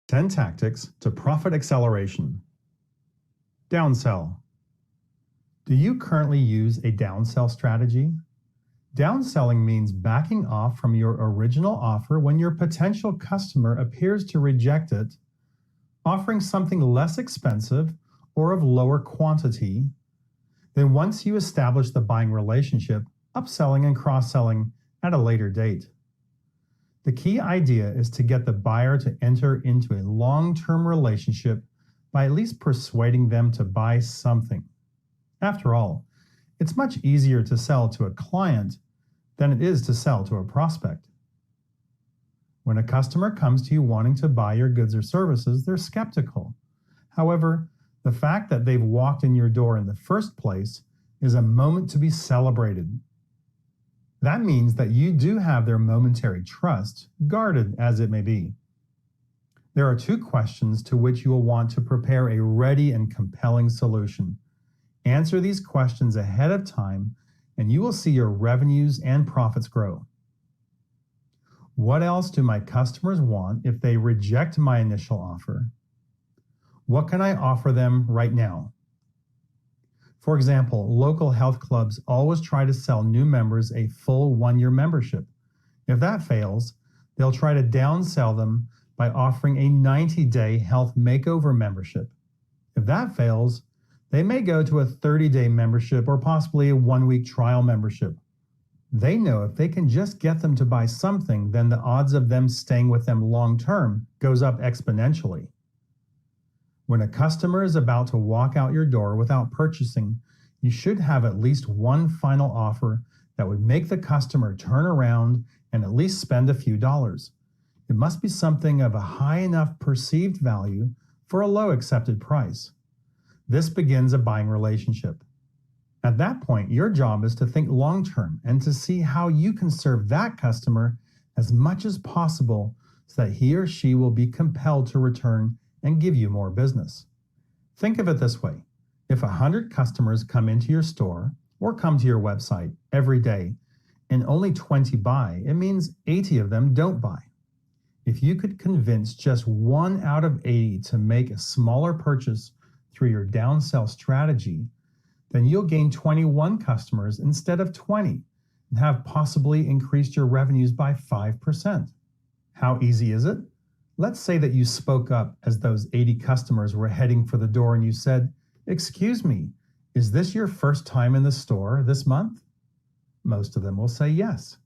10 Tactics to Profit Acceleration. Downsell. Do you currently use a downsell strategy? Downselling means backing off from your original offer when your potential customer appears to reject it, offering something less expensive or of lower quantity. Then once you establish the buying relationship, upselling and cross-selling at a later date. The key idea is to get the buyer to enter into a long-term relationship by at least persuading them to buy something. After all, it's much easier to sell to a client than it is to sell to a prospect. When a customer comes to you wanting to buy your goods or services, they're skeptical. However, the fact that they've walked in your door in the first place is a moment to be celebrated. That means that you do have their momentary trust, guarded as it may be. There are 2 questions to which you will want to prepare a ready and compelling solution. Answer these questions ahead of time, and you will see your revenues and profits grow. What else do my customers want if they reject my initial offer? What can I offer them right now? For example, local health clubs always try to sell new members a full 1-year membership. If that fails, they'll try to downsell them by offering a 90-day health makeover membership. If that fails, they may go to a 30-day membership or possibly a 1-week trial membership. They know if they can just get them to buy something, then the odds of them staying with them long-term goes up exponentially. When a customer is about to walk out your door without purchasing, you should have at least one final offer that would make the customer turn around and at least spend a few dollars. It must be something of a high enough perceived value for a low accepted price. This begins a buying relationship. At that point, your job is to think long-term and to see how you can serve that customer as much as possible so that he or she will be compelled to return and give you more business. Think of it this way. If 100 customers come into your store or come to your website every day and only 20 buy, it means 80 of them don't buy. If you could convince just 1 out of 80 to make a smaller purchase through your downsell strategy, then you'll gain 21 customers instead of 20 and have possibly increased your revenues by 5%. How easy is it? Let's say that you spoke up as those 80 customers were heading for the door and you said, "Excuse me, is this your first time in the store this month?" Most of them will say yes.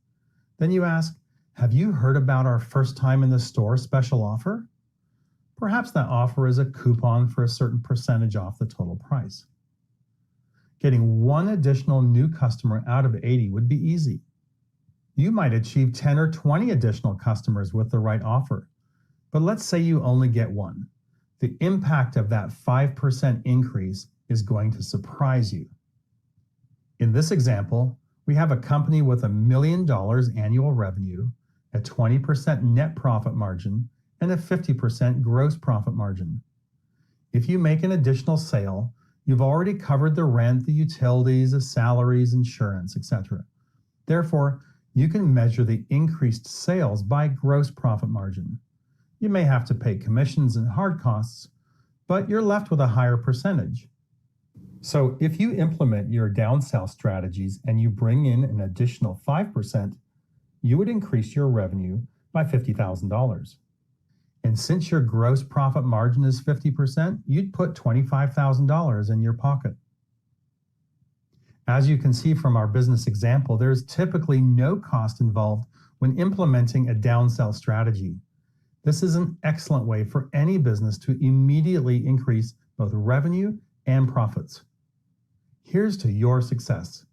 Then you ask, "Have you heard about our first time in the store special offer?" Perhaps that offer is a coupon for a certain percentage off the total price. Getting 1 additional new customer out of 80 would be easy. You might achieve 10 or 20 additional customers with the right offer. But let's say you only get 1. The impact of that 5% increase is going to surprise you. In this example, we have a company with $1 million annual revenue, a 20% net profit margin, and a 50% gross profit margin. If you make an additional sale, you've already covered the rent, the utilities, the salaries, insurance, etc. Therefore, you can measure the increased sales by gross profit margin. You may have to pay commissions and hard costs, but you're left with a higher percentage. So if you implement your downsell strategies and you bring in an additional 5%, you would increase your revenue by $50,000. And since your gross profit margin is 50%, you'd put $25,000 in your pocket. As you can see from our business example, there's typically no cost involved when implementing a downsell strategy. This is an excellent way for any business to immediately increase both revenue and profits. Here's to your success.